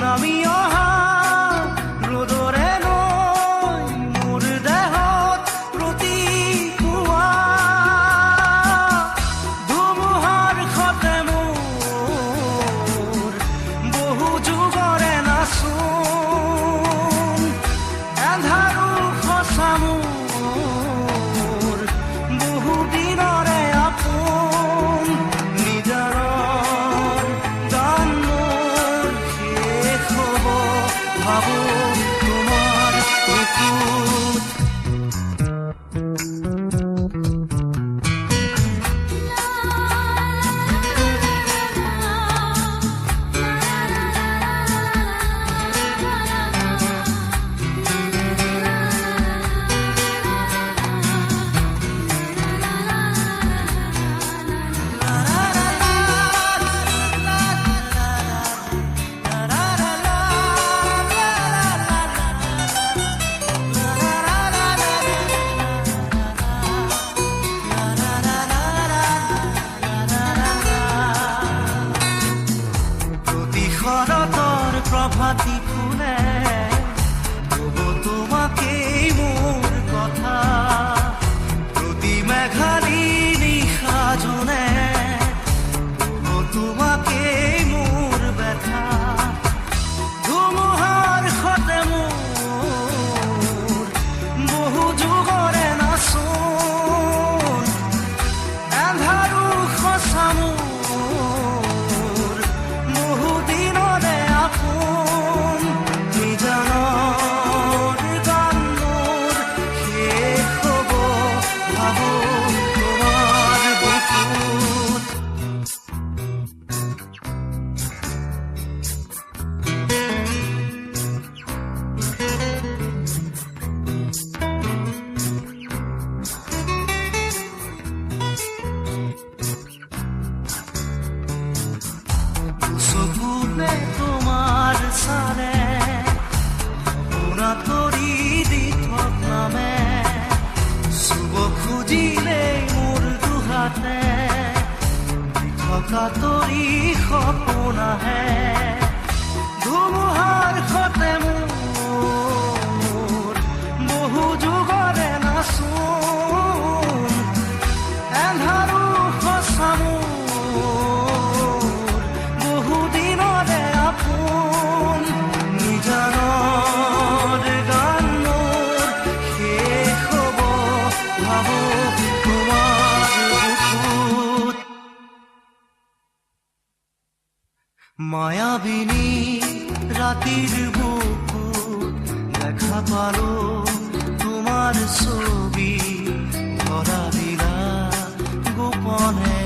নামি অহা ৰ'দৰে নৈ মোৰ দেহত প্ৰতিপুৱা ধুমুহাৰ সতে মোৰ বহু যুগৰে নাচোন এন্ধাৰো সঁচা মোৰ বহু দিনৰে আপোন নিজৰৰ গান মোৰ শেষ হ'ব ভাবো তোমাৰ বুকুত শৰতৰ প্ৰভাতী ফুলে ক'ব তোমাকেই মোৰ কথা প্ৰতি মেঘালী নিশা জোনে ক'ব তোমাকেই মোৰ ব্যথা ধুমুহাৰ সতে মোৰ বহু যুগৰে নাচোন এন্ধাৰো সঁচা মোৰ বহু দিনৰে আপোন নিজনৰ গান মোৰ শেষ হ'ব ভাবো তোমাৰ বুকুত চকুতে তোমাৰ চালে সপোনা তৰি দি থকামে চুব খুজিলেই মোৰ দুহাতে থকা তৰি সপোন আহে ধুমুহাৰ সতে মোৰ বহু যুগৰে নাচোন এন্ধাৰো সঁচা মোৰ বহু দিনৰে আপোন নিজৰৰ গান মোৰ শেষ হ'ব ভাবো তোমাৰ বুকুত মায়াবিনী ৰাতিৰ বুকুত দেখা পালো তোমাৰ ছবি ধৰা দিলা গোপনে